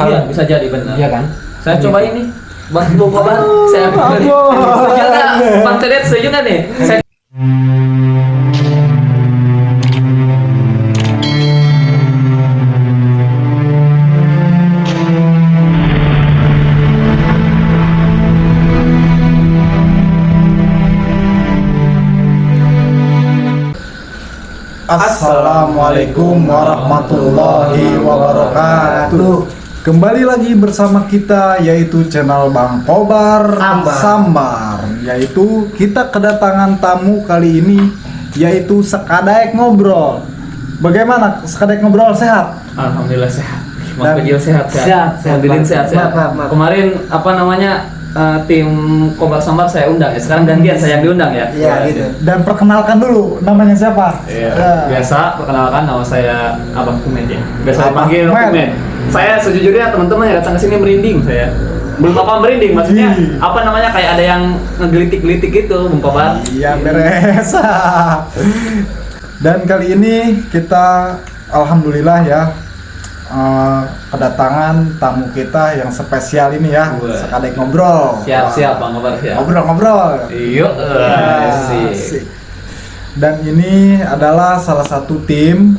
Iya, bisa jadi benar. Iya kan? Saya coba ini. Bang Kobar, saya setuju nggak? Bang Codet setuju nggak nih? Assalamualaikum warahmatullahi wabarakatuh. Kembali lagi bersama kita, yaitu channel Bang Kobar Sambar. Yaitu kita kedatangan tamu kali ini, yaitu Sekadaek Ngobrol. Bagaimana Sekadaek Ngobrol, sehat? Alhamdulillah sehat. Dan- Mas Pejil sehat. Alhamdulillah sehat. Maaf. Kemarin apa namanya tim Kobar Sambar saya undang ya. Sekarang gantian saya yang diundang ya. Iya gitu. Dan perkenalkan dulu, namanya siapa? Iya. Ya. Biasa perkenalkan, nama saya Abang Kumet ya. Biasa Abang dipanggil Kumet. Kumet. Saya sejujurnya teman-teman yang datang ke sini merinding saya. Belum apa merinding, maksudnya Ih. apa namanya kayak ada yang ngegelitik-gelitik gitu, Bung Kobar. Iya, beres. Dan kali ini kita alhamdulillah ya kedatangan tamu kita yang spesial ini ya. Wah. Sekadaek Ngobrol. Siap Bang Kobar siap. Ngobrol. Iya. Asik. Dan ini adalah salah satu tim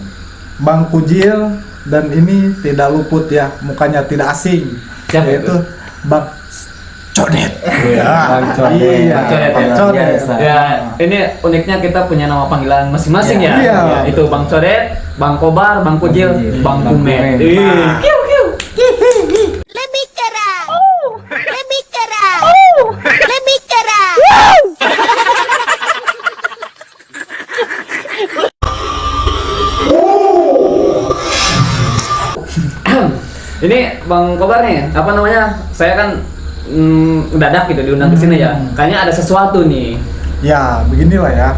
Bang Kujil, dan ini tidak luput ya, mukanya tidak asing. Siapa yaitu itu? Bang Codet. Bang Codet. Iya, Bang Codet ya? Bang Codet. Biasa. Ya, ini uniknya kita punya nama panggilan masing-masing ya. Iya. Ya, itu Bang Codet, Bang Kobar, Bang Kujil, Bang Bang Kumet. Kumet. Ih, kiu kiu. Let me get out. Let me get out. Let me get out. Ini Bang Kobar nih, apa namanya? Saya kan mendadak gitu diundang ke sini ya. Kayaknya ada sesuatu nih. Ya, beginilah ya.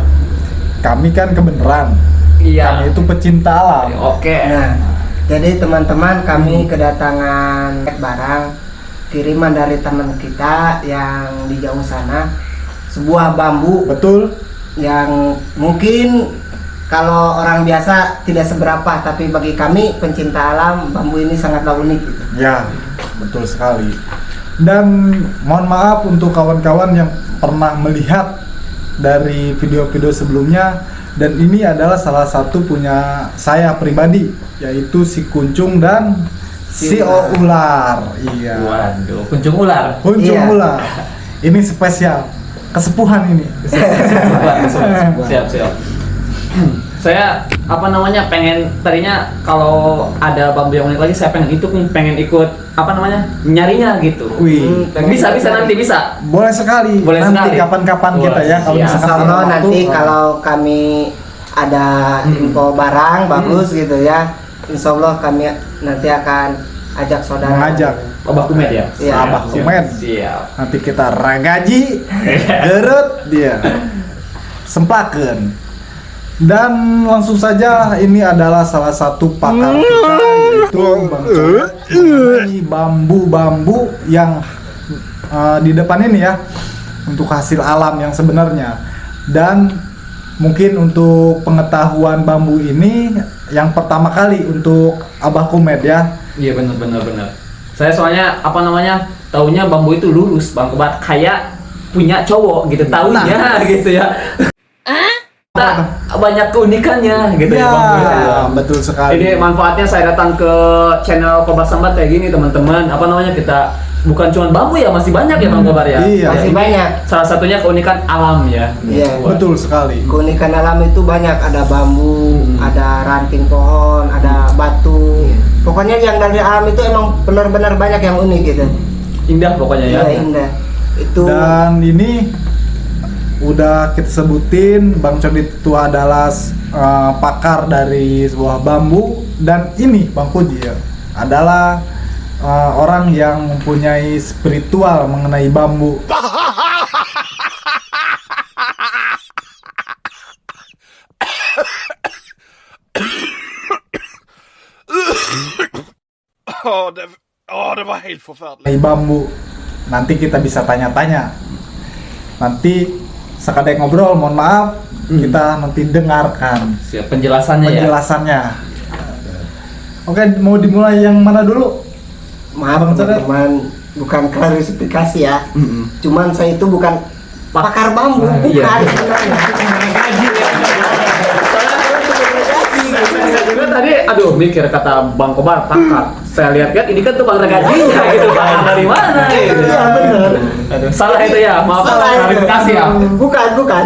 Kami kan kebenaran. Iya. Kami itu pecinta alam. Oke. Nah, jadi teman-teman kami kedatangan barang kiriman dari teman kita yang di jauh sana, sebuah bambu Betul? yang mungkin kalau orang biasa tidak seberapa, tapi bagi kami pencinta alam, bambu ini sangatlah unik gitu. Ya, betul sekali. Dan mohon maaf untuk kawan-kawan yang pernah melihat dari video-video sebelumnya, dan ini adalah salah satu punya saya pribadi, yaitu si Kuncung dan si Ular. Iya. Waduh, kuncung ular. Kuncung Iya. Ular. Ini spesial. Kesepuhan ini. Siap. Saya apa namanya pengen tadinya kalau ada bambu yang unik lagi saya pengen ikut apa namanya nyarinya gitu. Wih. Bisa nanti bisa. Boleh sekali. Boleh nanti sekali. kapan-kapan Wah, kita ya kalau siap. misalkan Insya ada Allah waktu. nanti kalau kami ada info barang bagus gitu ya, Insya Allah kami nanti akan ajak saudara. Mengajak Abah Kumet ya. Iya. Abah Kumet. Siap. Nanti kita ragaji, gerut dia, sempaken. Dan langsung saja, ini adalah salah satu pakar kita, yaitu Bang Codet, mengenai bambu-bambu yang di depan ini ya, untuk hasil alam yang sebenarnya. Dan mungkin untuk pengetahuan bambu ini yang pertama kali untuk Abah Kumet ya. Iya benar. Saya soalnya apa namanya taunya bambu itu lurus Bang Kobar kayak punya cowok gitu taunya gitu ya. Nah, banyak keunikannya gitu ya bambu itu. Ya, betul sekali. Ini manfaatnya saya datang ke channel Kobar Sambar kayak gini teman-teman. Apa namanya kita bukan cuma bambu ya masih banyak ya Bang Kobar ya. Iya. Masih Ini banyak. Salah satunya keunikan alam ya. Iya. Wah. Betul sekali. Keunikan alam itu banyak, ada bambu, ada ranting pohon, ada batu. Pokoknya yang dari alam itu emang benar-benar banyak yang unik gitu. Indah pokoknya ya. Iya, indah. Itu Dan ini udah kita sebutin Bang Codet itu adalah pakar dari sebuah bambu, dan ini Bang Kuji ya adalah orang yang mempunyai spiritual mengenai bambu. Det var helt forferdelig. Mengenai bambu. Nanti kita bisa tanya-tanya. Nanti Sekadaek Ngobrol, mohon maaf, kita nanti dengarkan Siap penjelasannya ya. penjelasannya. Oke, mau dimulai yang mana dulu? Maaf Bang Codet. teman-teman, bukan klarifikasi ya. Cuman saya itu bukan pakar bambu, bukan iya. sebenarnya. Saya juga tadi, aduh mikir kata Bang Kobar pakar. Saya lihat ini kan tukang gajinya gitu, Bang. Dari mana gitu. Iya benar. Aduh, salah itu ya, maaf Salah itu. klarifikasi ya. Bukan.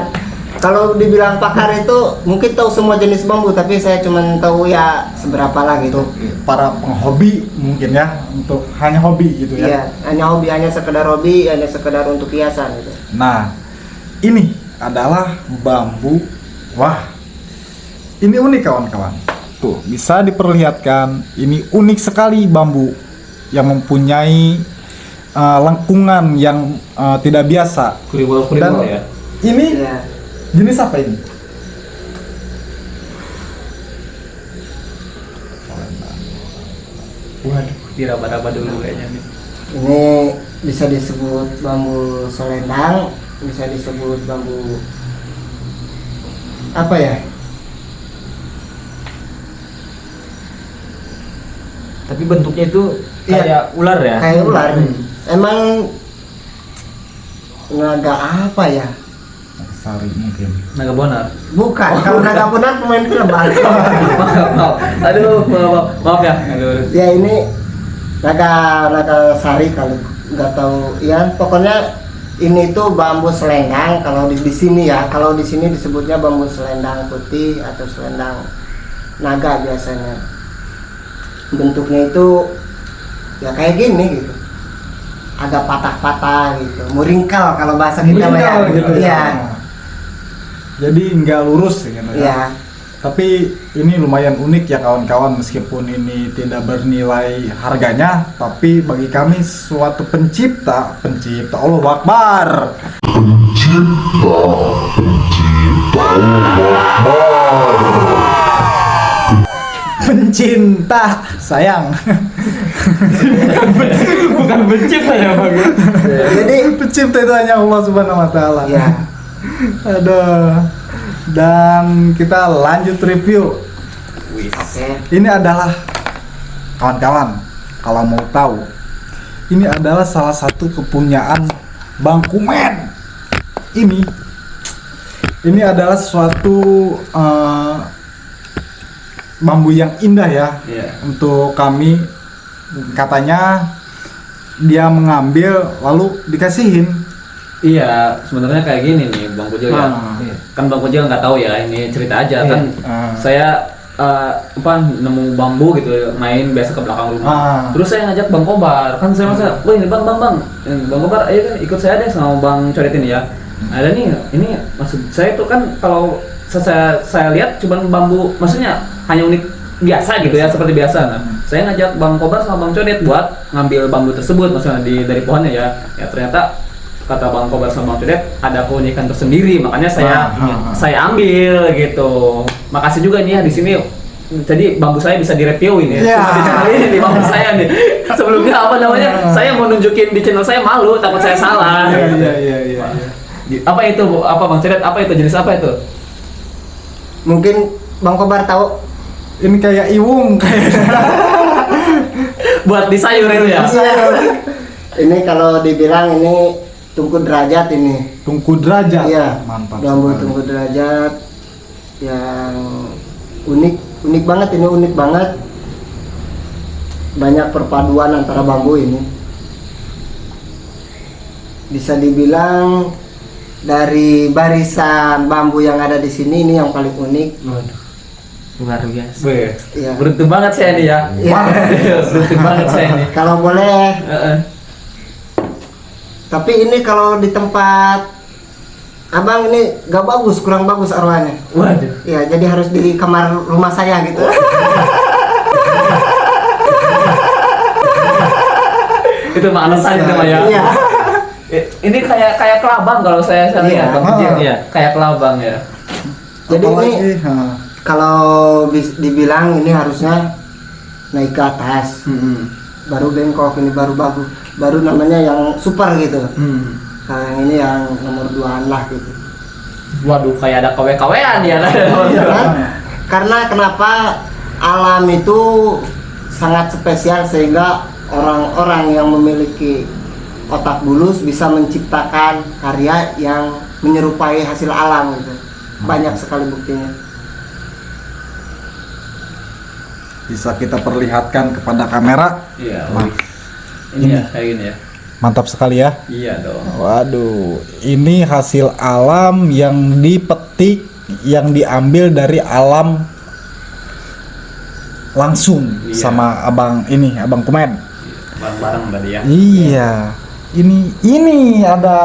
Kalau dibilang pakar itu mungkin tahu semua jenis bambu, tapi saya cuma tahu ya seberapa lah gitu. Para penghobi mungkin ya, untuk hanya hobi gitu ya. Iya, hanya hobi, hanya sekedar untuk hiasan gitu. Nah, ini adalah bambu. Wah, ini unik kawan-kawan. Tuh, bisa diperlihatkan. Ini unik sekali bambu yang mempunyai lengkungan yang tidak biasa. Kuribol Dan ya. ini Iya. jenis apa ini? Waduh, diraba-raba dulu kayaknya nih. Ini bisa disebut bambu selendang, bisa disebut bambu apa ya? Tapi bentuknya itu Iya. kayak ular ya? Kayak ular. Emang naga apa ya? Sari mungkin. Naga bonar. Bukan, kalau naga benar pemain film. maaf. Aduh, maaf ya. Aduh. Ya ini naga sari kalau nggak tahu. Ya pokoknya ini tuh bambu selendang kalau di sini ya. Kalau di sini disebutnya bambu selendang putih atau selendang naga biasanya. Bentuknya itu ya kayak gini gitu. Agak patah-patah gitu. Muringkal kalau bahasa kita mah ya. Muringkal gitu ya. Iya. Jadi nggak lurus gitu ya. Iya. Tapi ini lumayan unik ya kawan-kawan, meskipun ini tidak bernilai harganya, tapi bagi kami suatu pencipta Allah Akbar. Pencinta sayang. Bukan pencipta ya, Bang. Jadi Pencipta itu hanya Allah Subhanahu wa taala. ya Aduh. Dan kita lanjut review. oke. Ini adalah kawan-kawan, kalau mau tahu, ini adalah salah satu kepunyaan Bang Kumen. Ini adalah suatu bambu yang indah ya. Iya. Untuk kami, katanya dia mengambil lalu dikasihin. Iya, sebenarnya kayak gini nih Bang Kujil ya. Iya. Kan Bang Kujil nggak tahu ya, ini cerita aja Iya. kan. Saya nemu bambu gitu, main biasa ke belakang rumah. Terus saya ngajak Bang Kobar, kan saya masa, wah ini Bang Kobar, ayo kan ikut saya deh sama Bang Codet ini ya. Ada nih, ini maksud saya tuh kan kalau saya lihat cuma bambu, maksudnya hanya unik biasa gitu ya, seperti biasa. Nah, saya ngajak Bang Kobar sama Bang Codet buat ngambil bambu tersebut, maksudnya dari pohonnya ya. Ya ternyata kata Bang Kobar sama Bang Codet ada keunikan tersendiri, makanya saya ambil gitu. Makasih juga nih ya di sini. Jadi bambu saya bisa direview ini. Iya. Cuma di channel ini di bambu saya nih. Sebelumnya apa namanya? Saya mau nunjukin di channel saya, malu takut saya salah. Iya. Apa itu? Apa Bang Codet? Apa itu? Jenis apa itu? Mungkin Bang Kobar tahu. Ini kayak iwung. Buat di sayur itu ya. Ini kalau dibilang ini tungku derajat ini. Tungku derajat. Iya. Mantap. Bambu sekali. tungku derajat yang unik banget, ini unik banget. Banyak perpaduan antara bambu ini. Bisa dibilang dari barisan bambu yang ada di sini ini yang paling unik. Waduh. Luar biasa. Iya. Beruntung banget saya nih ya. Iya. Beruntung banget saya nih. Kalau boleh, Heeh. tapi ini kalau di tempat Abang ini gak bagus, kurang bagus arwahnya. Waduh. Ya, jadi harus di kamar rumah saya gitu. Itu mah alasan itu mah ya. Iya. Ini kayak kelabang kalau saya lihat Iya. Bang Kujil ya. Kayak kelabang ya. Jadi ini Apalagi, kalau dibilang ini harusnya naik ke atas, baru bengkok, ini baru bagus, baru namanya yang super gitu. Kalau yang ini yang nomor 2 lah gitu. Waduh, kayak ada KW-KW-an ya. Iya kan? Karena kenapa alam itu sangat spesial sehingga orang-orang yang memiliki otak bulus bisa menciptakan karya yang menyerupai hasil alam gitu. Banyak sekali buktinya. Bisa kita perlihatkan kepada kamera. Iya. Wah. Ini ya kayak gini ya. Mantap sekali ya. Iya dong. Waduh, ini hasil alam yang dipetik, yang diambil dari alam langsung Iya. sama abang Kumed. Bareng-bareng tadi ya. Iya. Ini ada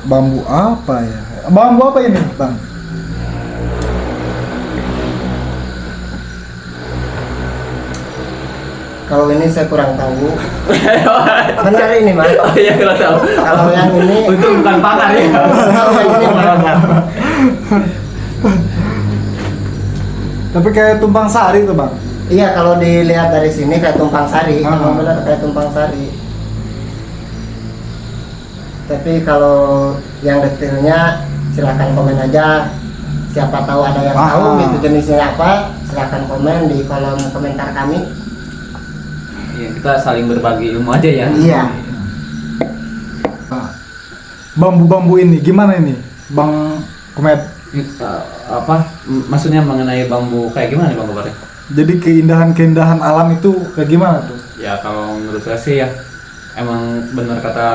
bambu apa ya? Bambu apa ini, Bang? Kalau ini saya kurang tahu. Benar ini Mas. Oh iya kalau tahu. Kalau yang ini Untung bukan pakar ya. Kalau yang ini Mas. Tapi kayak tumpang sari tuh, Bang. Iya, kalau dilihat dari sini kayak tumpang sari, memang benar kayak tumpang sari. Tapi kalau yang detailnya silakan komen aja. Siapa tahu ada yang tahu gitu jenisnya apa, silakan komen di kolom komentar kami. Iya, kita saling berbagi ilmu aja ya. Iya. Bambu-bambu ini gimana ini, Bang Kumed? Maksudnya mengenai bambu kayak gimana nih Bang Kobar? Jadi keindahan-keindahan alam itu kayak gimana tuh? Ya kalau menurut saya sih ya emang benar kata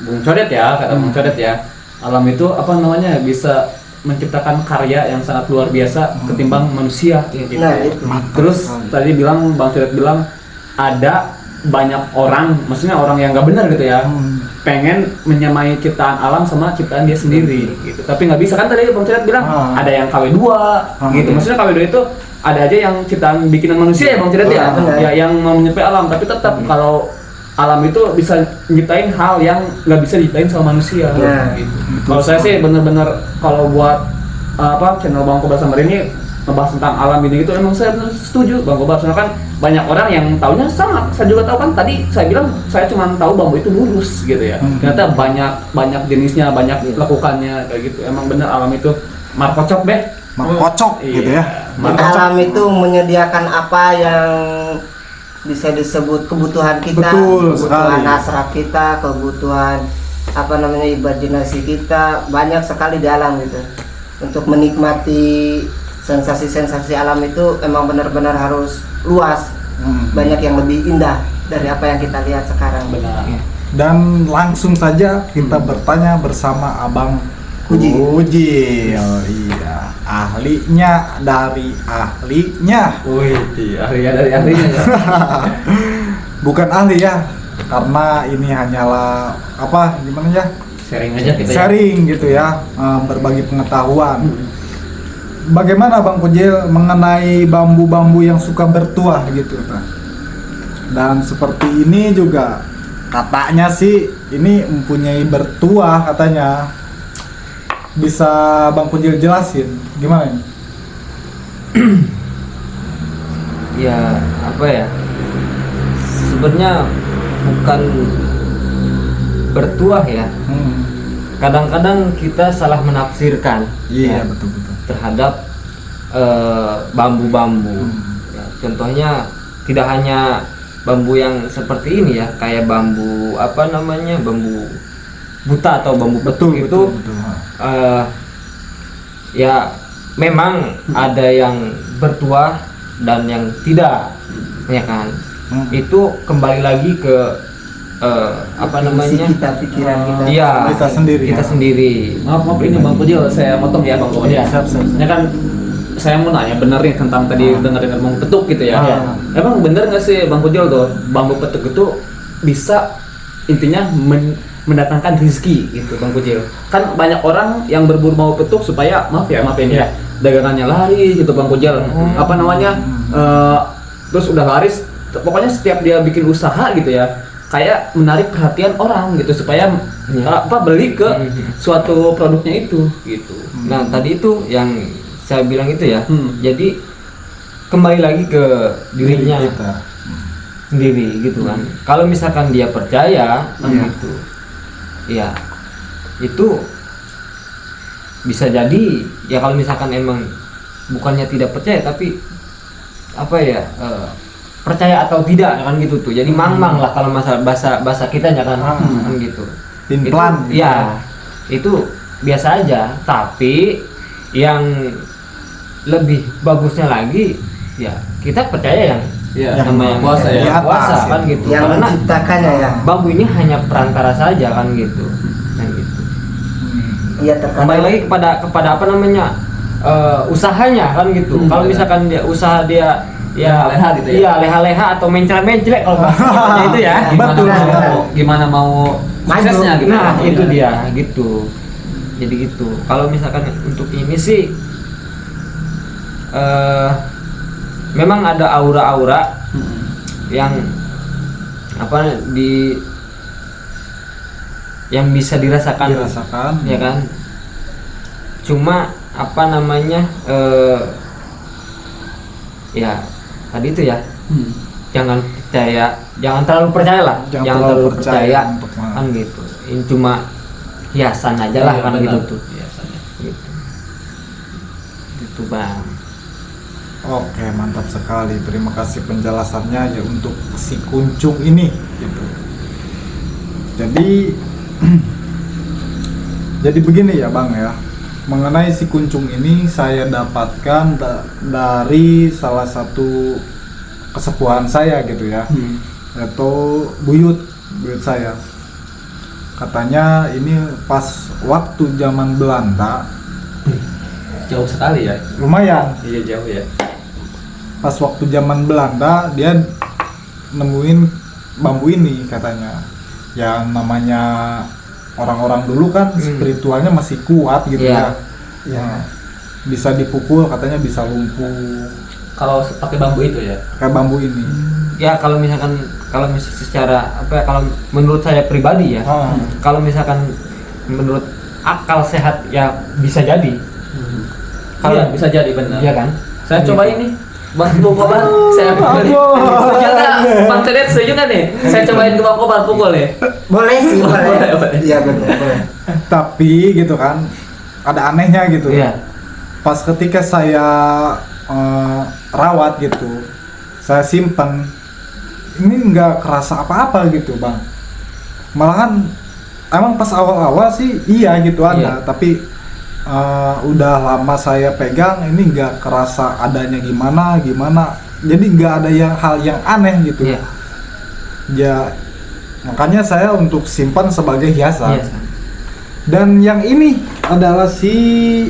Bung Codet ya, Bung Codet ya. Alam itu apa namanya bisa menciptakan karya yang sangat luar biasa ketimbang manusia gitu. Nah, itu. Terus tadi bilang Bang Codet bilang ada banyak orang, maksudnya orang yang nggak benar gitu ya, pengen menyamai ciptaan alam sama ciptaan dia sendiri gitu. Tapi nggak bisa kan tadi Bang Codet bilang ada yang KW2 gitu. Maksudnya KW2 itu ada aja yang ciptaan bikinan manusia ya Bang Codet ya, ya yang mau menyepai alam, tapi tetap kalau alam itu bisa nyiptain hal yang nggak bisa diciptain sama manusia. Nah, gitu. Kalau saya sih bener-bener kalau buat channel Bang Kobar Samar ini ngebahas tentang alam ini gitu, emang saya bener setuju Bang Kobar. Soalnya kan banyak orang yang taunya sama, saya juga tahu kan tadi saya bilang saya cuma tahu bambu itu lurus gitu ya. Ternyata banyak jenisnya, banyak lekukannya kayak gitu. Emang bener alam itu markocok deh. Kocok gitu ya. Alam itu menyediakan apa yang bisa disebut kebutuhan kita, Betul kebutuhan sekali. hasrat kita, kebutuhan apa namanya imajinasi kita, banyak sekali di alam gitu. Untuk menikmati sensasi-sensasi alam itu emang benar-benar harus luas, banyak yang lebih indah dari apa yang kita lihat sekarang. Benar. Dan langsung saja kita bertanya bersama Abang Uji. Oh iya, ahlinya dari ahlinya. Wih, ahlinya dari ahlinya ya. Bukan ahli ya, karena ini hanyalah apa gimana ya? Sharing aja kita ya. Sharing gitu ya, berbagi pengetahuan. Bagaimana Bang Kujil mengenai bambu-bambu yang suka bertuah gitu, Pak? Dan seperti ini juga katanya sih ini mempunyai bertuah katanya. Bisa Bang Kujil jelasin gimana ini? Ya apa ya, sebenarnya bukan bertuah ya, kadang-kadang kita salah menafsirkan Iya ya, betul. terhadap bambu-bambu. Ya, contohnya tidak hanya bambu yang seperti ini ya, kayak bambu apa namanya, bambu buta atau bambu petung itu ya memang ada yang bertuah dan yang tidak, ya kan. Itu kembali lagi ke apa namanya, kita, pikiran kita. iya, kita sendiri. kita sendiri. Maaf ini Bang Pujil, saya potong ya Bang Kobar. Iya. Siap. Ya kan saya mau nanya bener nih tentang tadi dengar bambu petuk gitu ya. Emang bener nggak sih Bang Pujil tuh bambu petuk itu bisa intinya mendatangkan rezeki gitu Bang Pujil? Kan banyak orang yang berburu bambu petuk supaya maaf ini ya dagangannya laris gitu Bang Pujil. Apa namanya terus udah laris, pokoknya setiap dia bikin usaha gitu ya kayak menarik perhatian orang gitu supaya beli ke suatu produknya itu gitu. Nah tadi itu yang saya bilang itu ya, jadi kembali lagi ke dirinya kita. sendiri gitu kan. Kalau misalkan dia percaya gitu, ya itu bisa jadi ya. Kalau misalkan emang bukannya tidak percaya tapi apa ya, percaya atau tidak kan gitu tuh. Jadi mang-mang lah kalau masalah bahasa kita ya kan, kan gitu. Implan Itu, ya itu biasa aja, tapi yang lebih bagusnya lagi ya kita percaya yang Iya, sama yang kuasa ya. Di atas, kuasa ya. kan gitu. Yang Karena menciptakannya ya. bambu ini hanya perantara saja kan gitu. Kan gitu. Iya, terkadang Kembali lagi kepada apa namanya? Usahanya kan gitu. Kalau misalkan dia usaha dia ya Leha-leha gitu ya? Iya, leha-leha atau mencret-mencret kalau bahasanya itu ya. Betul. Gimana mau suksesnya gitu. Nah, itu dia gitu. Jadi gitu. Kalau misalkan untuk ini sih memang ada aura-aura yang apa yang bisa dirasakan, ya kan. Cuma apa namanya ya tadi itu ya, jangan terlalu percaya lah, jangan terlalu percaya untuk kan gitu. Ini cuma hiasan aja lah Iya, kan benar. gitu tuh. Biasanya. Gitu. Gitu Bang. Oke, mantap sekali. Terima kasih penjelasannya ya untuk si kuncung ini gitu. Jadi jadi begini ya Bang ya. Mengenai si kuncung ini saya dapatkan dari salah satu kesepuhan saya gitu ya. Yaitu buyut saya. Katanya ini pas waktu zaman Belanda, Jauh sekali ya. lumayan. Iya, jauh ya. Pas waktu zaman Belanda dia nemuin bambu ini katanya. Ya namanya orang-orang dulu kan spiritualnya masih kuat gitu Iya. ya. Bisa dipukul katanya bisa lumpuh Kalau pakai bambu itu ya. kayak bambu ini. Ya kalau misalkan secara apa ya, kalau menurut saya pribadi ya, kalau misalkan menurut akal sehat ya bisa jadi. Iya, bisa jadi benar. Iya kan? Saya Gitu. coba ini. Bang Kobar, saya pukul. Setuju nggak? Bang Cedet setuju nggak nih? Saya cobain ke Bang Kobar pukul ya. boleh sih, boleh. Boleh. Iya benar, boleh. Tapi gitu kan ada anehnya gitu. Iya. Pas ketika saya rawat gitu, saya simpan, ini nggak kerasa apa-apa gitu Bang. Malahan emang pas awal-awal sih iya gitu ada, Iya. tapi udah lama saya pegang ini nggak kerasa adanya gimana, jadi nggak ada hal yang aneh gitu. Iya. Ya makanya saya untuk simpan sebagai hiasan. Iya. Dan yang ini adalah si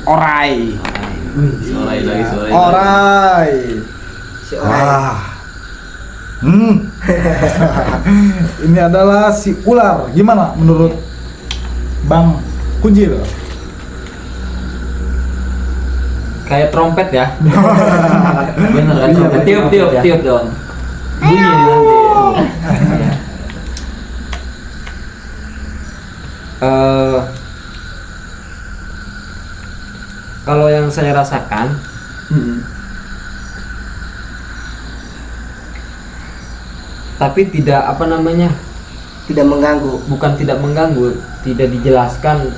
orai. Suara lagi, suara. Orai. Si orang. Wah. Ini adalah si ular. Gimana menurut Bang Kujil? Kayak trompet ya. Bener kan? Iya, Tiup, tiup, ya. tiup dong. Bunyi nanti. Iya. Kalau yang saya rasakan tapi tidak apa namanya, Tidak mengganggu. bukan tidak mengganggu, tidak dijelaskan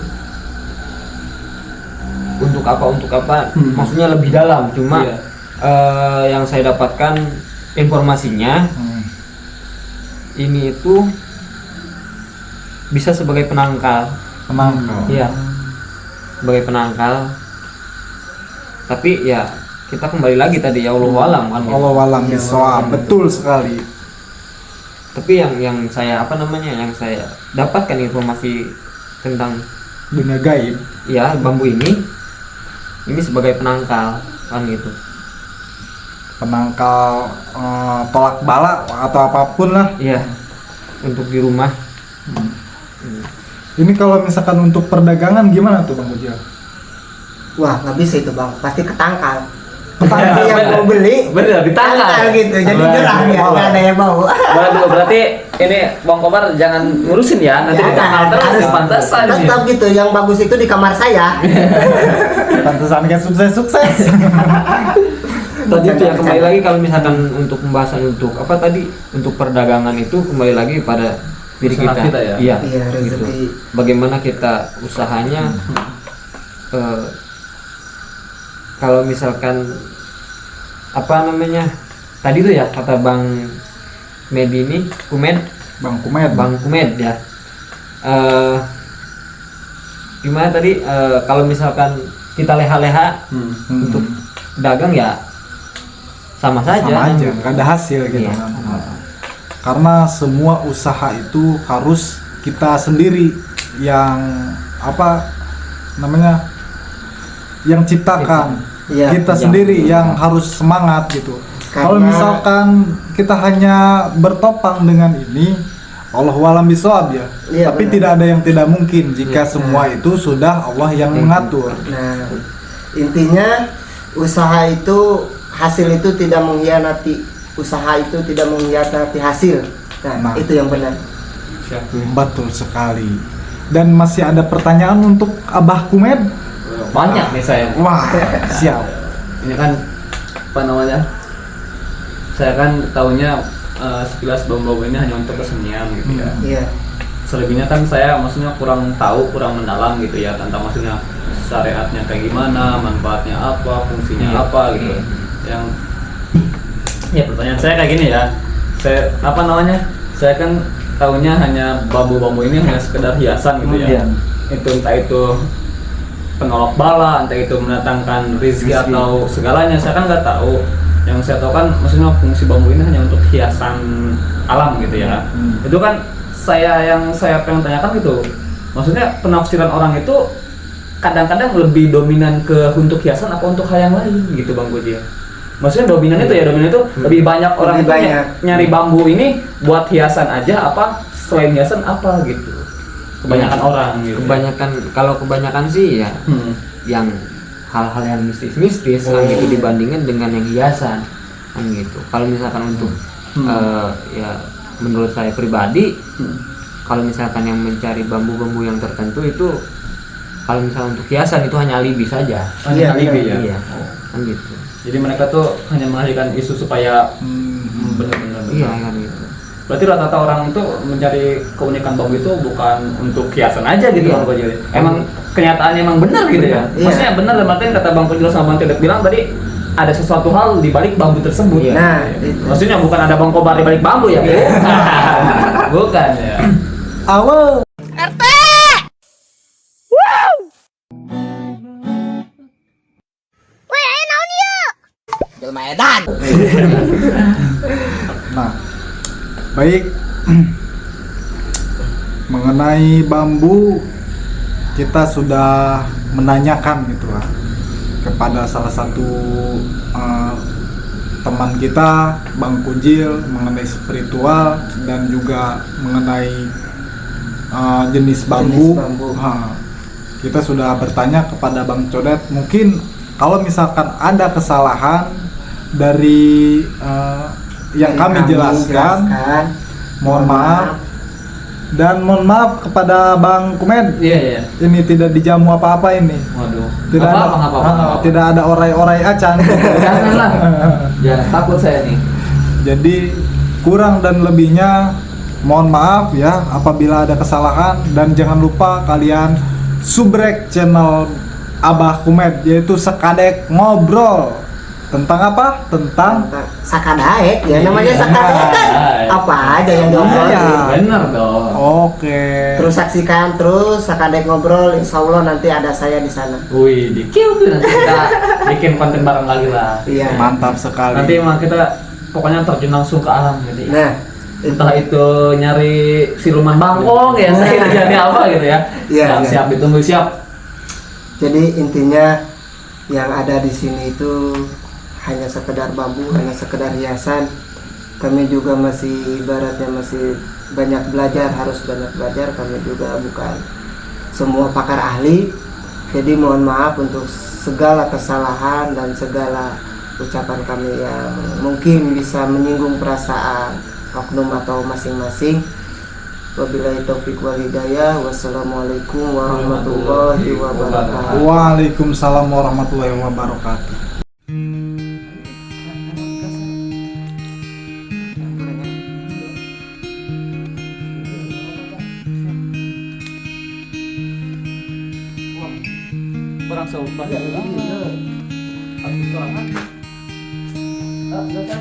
untuk apa maksudnya lebih dalam. Cuma Iya. yang saya dapatkan informasinya ini itu bisa sebagai penangkal. Penangkal. Iya, sebagai penangkal. Tapi ya kita kembali lagi tadi ya Allah alam kan gitu. Allah walam bisawab. Betul sekali. Tapi yang saya apa namanya, yang saya dapatkan informasi tentang Dunia gaib. ya bambu ini sebagai penangkal kan gitu. Penangkal tolak bala atau apapun lah. Iya, untuk di rumah. Ini kalau misalkan untuk perdagangan gimana tuh Bang Kujil? Wah, nggak bisa itu Bang. Pasti ketangkal. Iya, Petani yang bener. mau beli Bener, ditangkal. gitu. Jadi Waduh, gerah ya, waduh. nggak ada yang mau. Waduh, berarti ini Bang Kobar jangan ngurusin ya. Nanti Ya, ditangkal terus harus di pantesan nih. tetap gitu. Yang bagus itu di kamar saya. Pantesan kan sukses-sukses. Tadi itu ya kembali lagi kalau misalkan untuk pembahasan untuk apa tadi, untuk perdagangan itu kembali lagi pada diri Usaha kita ya? Iya, Iya, gitu. rezeki. Bagaimana kita usahanya kalau misalkan apa namanya tadi tuh ya kata Bang Medi ini Bang Kumet. Bang Kumed ya. Gimana tadi kalau misalkan kita leha-leha untuk dagang ya sama saja. Sama aja, nggak ada hasil gitu Iya. kan. Karena semua usaha itu harus kita sendiri yang apa namanya, yang ciptakan. Iya. Kita sendiri yang harus semangat gitu. Kalau Karena- misalkan kita hanya bertopang dengan ini, Allahualam bisawab ya. Iya, Tapi benar. tidak ada yang tidak mungkin jika semua itu sudah Allah yang mengatur. Nah, intinya usaha itu, hasil itu tidak mengkhianati, usaha itu tidak mengkhianati hasil. Nah. Itu yang benar. Betul sekali. Dan masih ada pertanyaan untuk Abah Kumed? Banyak nih saya. Wah, siap. Ini kan apa namanya? Saya kan tahunya sekilas bambu ini hanya untuk kesenian gitu ya. Iya. Selebihnya kan saya maksudnya kurang tahu, kurang mendalam gitu ya tentang maksudnya syariatnya kayak gimana, manfaatnya apa, fungsinya apa gitu. Yang ya pertanyaan saya kayak gini ya. Saya apa namanya? Saya kan tahunya hanya bambu-bambu ini hanya sekedar hiasan gitu ya. Itu entah itu penolak bala, entah itu mendatangkan rezeki atau segalanya, saya kan nggak tahu. Yang saya tahu kan maksudnya fungsi bambu ini hanya untuk hiasan alam gitu ya. Itu kan yang saya pengen tanyakan gitu, maksudnya penafsiran orang itu kadang-kadang lebih dominan ke untuk hiasan apa untuk hal yang lain gitu Bang Gojil. Maksudnya dominan itu ya, dominan itu lebih banyak orang Lebih itu banyak. nyari bambu ini buat hiasan aja apa selain hiasan apa gitu. Kebanyakan orang gitu. Kebanyakan sih ya yang hal-hal yang mistis-mistis kan gitu dibandingkan dengan yang hiasan kan gitu. Kalau misalkan untuk ya menurut saya pribadi kalau misalkan yang mencari bambu-bambu yang tertentu itu kalau misalnya untuk hiasan itu hanya alibi saja. Iya, alibi ya. Iya. Kan gitu. Jadi mereka tuh hanya mengalihkan isu supaya benar-benar. Iya kan gitu. Berarti rata-rata orang itu mencari keunikan bambu itu bukan untuk hiasan aja gitu Iya. Bang Kojil. Emang kenyataannya emang benar gitu ya. Iya. Maksudnya benar dalam artian kata Bang Kojil sama Bang Cedek bilang tadi ada sesuatu hal di balik bambu tersebut. Iya. Nah, itu. Maksudnya bukan ada Bang Kobar di balik bambu ya, bukan. Bukan ya. Awal. RT! Weh, ayo naon yuk! Jelma edan! Nah, baik. Mengenai bambu, kita sudah menanyakan gitu lah kepada salah satu teman kita, Bang Kujil, mengenai spiritual dan juga mengenai jenis bambu. Jenis bambu. Kita sudah bertanya kepada Bang Codet, mungkin kalau misalkan ada kesalahan dari yang kami jelaskan, mohon maaf. Dan mohon maaf kepada Bang Kumed, Iya, iya. ini tidak dijamu apa-apa ini. Waduh. Tidak Nggak ada, apa-apa, nggak apa-apa, nggak apa-apa. tidak ada orai-orai acan. Janganlah. Jangan takut saya nih. Jadi kurang dan lebihnya mohon maaf ya apabila ada kesalahan, dan jangan lupa kalian subrek channel Abah Kumed, yaitu Sekadek Ngobrol. Tentang apa? Tentang Sakadaek ya, namanya sakadaek kan apa aja yang diobrolin. Iya. Bener dong. Oke. Terus saksikan terus Sakadek Ngobrol, insya Allah nanti ada saya di sana. Wih, di nanti kita bikin konten bareng lagi lah. Iya. Mantap sekali. Nanti emang kita pokoknya terjun langsung ke alam gitu ya. Nah, Entah itu nyari siluman bangkong ya, saya jadi apa gitu ya. Iya, Siap, iya. siap ditunggu siap. jadi intinya yang ada di sini itu hanya sekedar bambu, hanya sekedar hiasan. Kami juga masih ibaratnya masih banyak belajar, harus banyak belajar. Kami juga bukan semua pakar ahli. Jadi mohon maaf untuk segala kesalahan dan segala ucapan kami yang mungkin bisa menyinggung perasaan oknum atau masing-masing. Wabillahi taufiq wal hidayah. Wassalamualaikum warahmatullahi wabarakatuh. Waalaikumsalam warahmatullahi wabarakatuh. Orang seumur ya. Aku sorangan. Udah